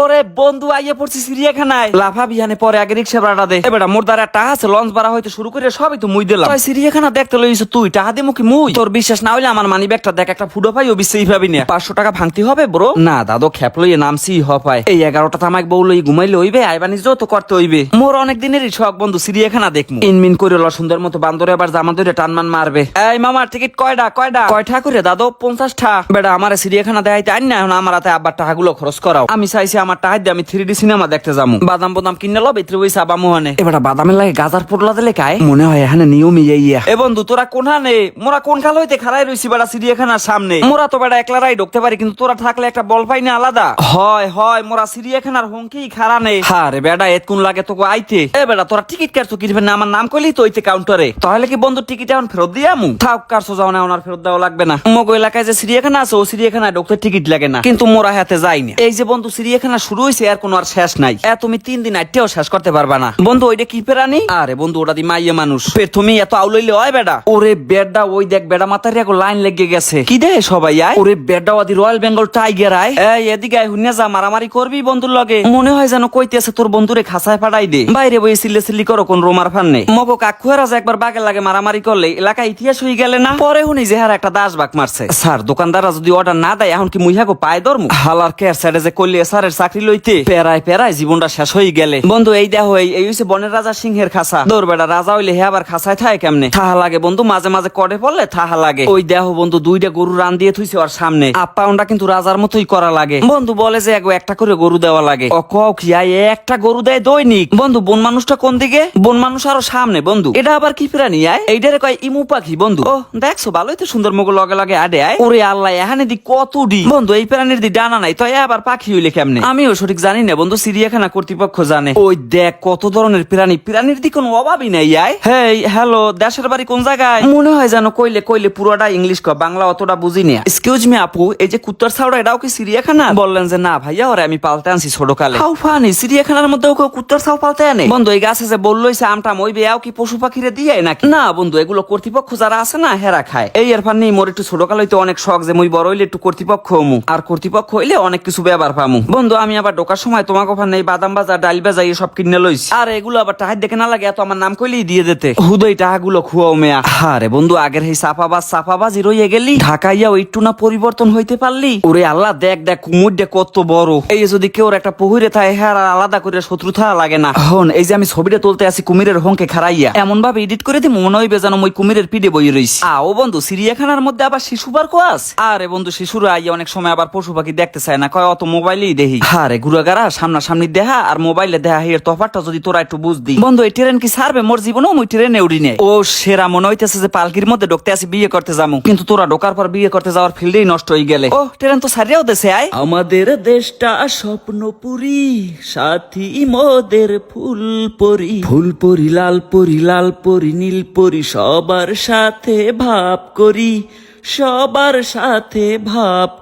ওরে বন্ধু আইয়ে পড়ছি চিড়িয়াখানায় লাফা বিহানে পরে আগে রিক্সা ভাড়া দে এবারে মোর দ্বারা টাকা আছে লঞ্চ ভাড়া হইতে শুরু করে সবই তো মুই দিলাম তুই চিড়িয়াখানা দেখতে লইছ তুই টাকা দিমু কি মুই তোর বিশ্বাস না হইলে আমার মানি ব্যাগটা দেখ একটা ফুটো পাই ও বিশ্বাসই পাবি না 500 টাকা ভাঙতি হবে ব্রো না দাদু খেপ লইয়ে নামছি হপায় এই 11টা তামাক বউ লই ঘুমাইলে হইবে আইবানিজ তো করতে হইবে মোর অনেক দিনেরই শখ বন্ধু চিড়িয়াখানা দেখমু ইনমিন করে ল সুন্দর মতো বান্দরে আবার জামা ধরে টানমান মারবে এই মামা টিকিট কয়টা করে দাদু 50 টা বেটা আমার চিড়িয়াখানা দেখাইতে আইন না এখন আমার হাতে আবার টাকাগুলো খরচ করাও আমি চাইছি আমার টাকা দিয়ে আমি 3D সিনেমা দেখতে যাবো বাদাম বাদাম কিনে লো ভিতরে ওই সাবা মোহনে এবার বাদামের লাগে গাজার পোটলা দিলে কায় মনে হয় এখানে নিয়মই ইয়া এ বন্ধু তোরা কোনখানে মোরা কোন খাল হইতে খাড়াই রইছি বেটা চিড়িয়াখানার সামনে মোরা তো বেটা একলারাই ঢুকতে পারি কিন্তু তোরা থাকলে একটা বল পাই না আলাদা হয় মোরা চিড়িয়াখানার হুমকি খাড়া নেই হারে বেটা এতক্ষণ লাগে তোকে আইতে এ বেটা তোরা টিকিট কাটছো কিরবে না আমার নাম কইলি তো ওইতে কাউন্টারে তাহলে কি বন্ধু টিকিট এখন ফেরত দিয়ে আমু থাক কাটছো যাও না ওনার ফেরত দেওয়া লাগবে না মগো এলাকায় যে চিড়িয়াখানা আছে ও চিড়িয়াখানায় ঢুকতে টিকিট লাগে না কিন্তু মোরা হাতে যাইনি এই যে বন্ধু চিড়িয়াখানা শুরু হইছে আর কোনো আর শেষ নাই তুমি 3 দিন আইতেও শেষ করতে পারবা না বন্ধু ওইটা কি প্রাণী আরে বন্ধু ওটা দি মাইয়া মানুষ তুমি এত আউলইলে হয় বেটা ওরে বেডা ওই দেখ বেডা মাথার এক লাইন লেগে গেছে কি দে সবাই আয় ওরে বেডা ওদি রয়্যাল বেঙ্গল টাইগার আয় এই এদিকে আয় হুন্না যা মারামারি করবি বন্ধুর লগে মনে হয় যেন কইতেছে তোর বন্ধুরে খাসায় পাঠাই দে বাইরে বই সিল্লি করো কোন রোমার ফান নেই মগো কাকুয়ারা যে একবার বাগে লাগে মারামারি করলে এলাকা ইতিহাস হয়ে গেলে না পরে হুনি যেহার একটা দাস বাক মারছে স্যার দোকানদাররা যদি অর্ডার না দেয় এখন কি মুইহাগো পায় ধরমু হালার কেয়ার সাইডে যে কইলে স্যারের চাকরি লইতে পেরায় জীবনটা শেষ হয়ে গেলে বন্ধু এই দেখো এই হইছে বনের রাজা সিংহের খাসা দৌড় বেটা রাজা হইলে হে আবার খাসায় থাকে কেমনে থাহা লাগে বন্ধু মাঝে মাঝে কটে পড়লে থাহা লাগে ওই দেখো বন্ধু 2টা গরু রান দিয়ে থুইছে ওর সামনে আপ্পাউন্ডা কিন্তু রাজার মতোই করা লাগে বন্ধু বলে যে একটা করে গরু দেওয়া লাগে ও কও কি একটা গরু দেয় দৈনিক বন্ধু বন মানুষটা কোন দিকে বন মানুষ আরো সামনে বন্ধু এটা আবার কি প্রাণী আয় এইটারে কয় ইমু পাখি বন্ধু ও দেখছো ভালোই তো সুন্দর মগো লগে লগে আডে আয় ওরে আল্লাহ এখানে দি কত ডি বন্ধু এই প্রাণীর দি ডানা নাই তো আবার পাখি হইলে কেমনে আমিও সঠিক জানি না বন্ধু চিড়িয়াখানা কর্তৃপক্ষ জানে ওই দেখ কত ধরনের প্রাণীর দি কোনো অভাবই নাই আয় হেই হ্যালো দেশের বাড়ি কোন জায়গায় মনে হয় যেন কইলে পুরোটা ইংলিশ কয় বাংলা অতটা বুঝি না এক্সকিউজ মি আপু এই যে কুত্তার ছাউড়া এটাও কি চিড়িয়াখানা বললেন যে না ভাইয়া ওরে আমি পালতে আনছি ছোটকালে হাউ ফানি চিড়িয়াখানার মধ্যে ওকে কুত্তার ছাউ পালতে আনে বন্ধু এই গাছে যে বললইছে আমটা মইবে আও কি পশু পাখিরে দিয়ে নাকি না বন্ধু এগুলো কর্তৃপক্ষ যারা আছে না হেরা খায় এই এর ফানি মোর একটু ছোটকাল হইতে অনেক শখ যে মুই বড় হইলে একটু কর্তৃপক্ষ হমু আর কর্তৃপক্ষ হইলে অনেক কিছু ব্যবহার পামু বন্ধু আমি আবার ঢোকার সময় তোমাকে ওখানে এই বাদাম বাজার ডাল বাজার সব কিনে লইছি আর এগুলো আবার টাকা দেখে না লাগে এত আমার নাম কইলেই দিয়ে দিতে হুদই টাকাগুলো খুয়াও মেয়া আরে বন্ধু আগের এই সাফাবাজি রইয়ে গেলি ঢাকাইয়া একটু না পরিবর্তন হইতে পারলি ওরে আল্লাহ দেখ কুমুরটা কত বড় এই যদি কেউ একটা পুহুরে থাকে হ্যাঁ আলাদা করে শত্রুতা লাগে না হন এই যে আমি ছবিটা তুলতে আসি কুমিরের হংকে খারাইয়া এমন ভাবে এডিট করে দি মনে হইবে যেন মই কুমিরের পিঠে বই রইছি ও বন্ধু চিড়িয়াখানার মধ্যে আবার শিশু পার্ক আছে আরে বন্ধু শিশুরা আইয়া অনেক সময় আবার পশু পাখি দেখতে চায় না কয় অত মোবাইলেই দেখি আরে ঘুরাগারা সামনাসামনি দেখা আর মোবাইলে দেখা এর তফাৎটা যদি তোরা একটু বুঝদি বন্ধু এই ট্রেন কি ছাড়বে মোর জীবনেও মুই ট্রেনে উড়ি নে ও সেরা মনে হইতেছে যে পালকির মধ্যে ঢুকতে আসি বিয়ে করতে যাবো কিন্তু তোরা ঢোকার পর বিয়ে করতে যাওয়ার ফিল্ডেই নষ্ট হয়ে গেলে ও ট্রেন তো ছাড়িয়াও দেশে আয় আমাদের দেশটা স্বপ্নপুরী সাথী মোদের ফুলপরি লাল পরি নীল পরি সবার সাথে ভাব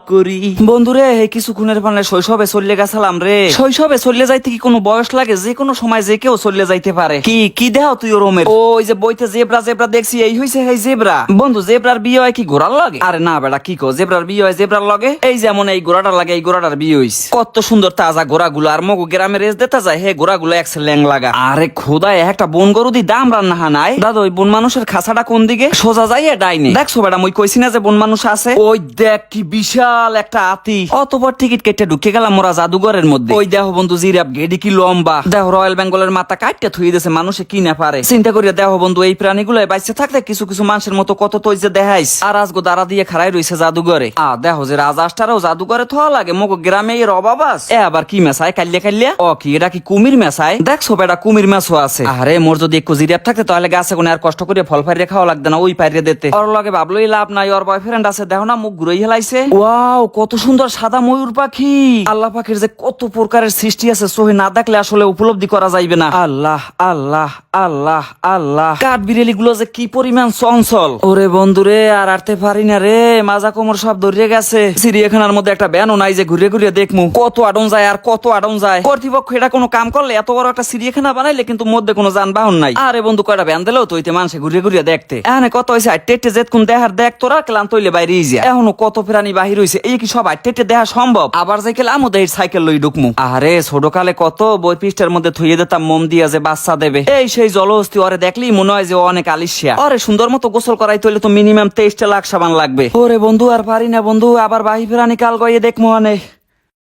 করি বন্ধুরে কিছুক্ষণের পানে শৈশবে চলে গেছিলাম রে শৈশবে চলে যাইতে কি কোনো বয়স লাগে যে কোনো সময় যে কেউ চলে যাইতে পারে কি দেহ তুই ওরমের ওই যে বইতে জেব্রা দেখছি এই হইছে এই জেব্রা বন্ধু জেব্রার বিয়ে হয় কি ঘোড়ার লাগে আরে না বেটা কি কো জেব্রার বিয়ে হয় জেব্রার লগে এই যেমন এই ঘোড়াটার লাগে এই ঘোড়াটার বিয়ে হইছে কত সুন্দর তাজা ঘোড়াগুলো আর মগো গ্রামে রেস দিতে যায় হে ঘোড়াগুলো একসে ল্যাং লাগা আরে খোদায় একটা বন গরু দি দাম রান্না নাই দাদা ওই বন মানুষের খাসাটা কোন দিকে সোজা যাইয়া ডাইনে দেখছো বেটা মই কইছি না যে বন মানুষ আছে ওই দেখ কি বিশাল একটা হাতি অতপর টিকিট কেটে ঢুকে গেলাম মোরা জাদুঘরের মধ্যে ওই দেখো বন্ধু জিরাফ গেডি কি লম্বা দেখো রয়্যাল বেঙ্গলের মাথা কাটতে থুই দিয়েছে মানুষে কি না পারে চিন্তা করিয়া দেখো বন্ধু এই প্রাণীগুলো বাইসে থাকলে কিছু মানুষের মতো কত তৈ যে দেখাইস আর আজগো দাঁড়া দিয়ে খাড়াই রইছে জাদুঘরে দেখো যে রাজাসটারও জাদুঘরে থা লাগে মগো গ্রামে এর অভাব আছে আবার কি মেশায় কাল্লে ও কি এটা কি কুমির মেশায় দেখছো বেটা কুমির মেশো আছে আরে মোর যদি একটু জিরাফ থাকতে তাহলে গাছে কোন আর কষ্ট করে ফল ফাইরে খাওয়া লাগবে না ওই পাইরে দিতে ওর লগে ভাবলই লাভ নাই ওর বয়ফ্রেন্ড আছে দেখো না মুখ ঘুরাই হেলাইছে ওয়াও কত সুন্দর সাদা ময়ূর পাখি আল্লাহ পাখির যে কত প্রকারের সৃষ্টি আছে সোহে না দেখলে আসলে উপলব্ধি করা যাইবে না আল্লাহ আল্লাহ আল্লাহ আল্লাহ কাঠ বিড়ালি গুলো যে কি পরিমাণ চঞ্চল ওরে বন্ধুরে আর আরতে পারি না রে মাজা কোমর সব ধরিয়ে গেছে চিড়িয়াখানার মধ্যে একটা ব্যানও নাই যে ঘুরে ঘুরে দেখমু কত আডন যায় আর কত আডন যায় কর্তৃপক্ষ এটা কোনো কাম করলে এত বড় একটা চিড়িয়াখানা বানাইলে কিন্তু মধ্যে কোনো যানবাহন নাই আরে বন্ধু কয়টা ব্যান দিলেও তো মানুষে ঘুরে ঘুরে দেখতে এখানে কত হয়েছে টেটে যেত কোন দেখার দেখ তোরা ক্লান্ত হইলে বাইরে যা এখনো কত প্রাণী বাহির হইছে এই কি সব আইটেটে দেখা সম্ভব আবার যাই গেলাম ওদের সাইকেল লই ঢুকমু আরে ছোট কালে কত বই পৃষ্ঠার মধ্যে থুইয়ে দিতাম মোম দিয়া যে বাচ্চা দেবে এই সেই জলহস্তি ওরে দেখলেই মনে হয় যে ও অনেক আলিশিয়া ওরে সুন্দর মতো গোসল করাইতে হইলে তো মিনিমাম 23টা লাখ সাবান লাগবে ওরে বন্ধু আর পারি না বন্ধু আবার বাহি প্রাণী কাল গিয়ে দেখমু অনেক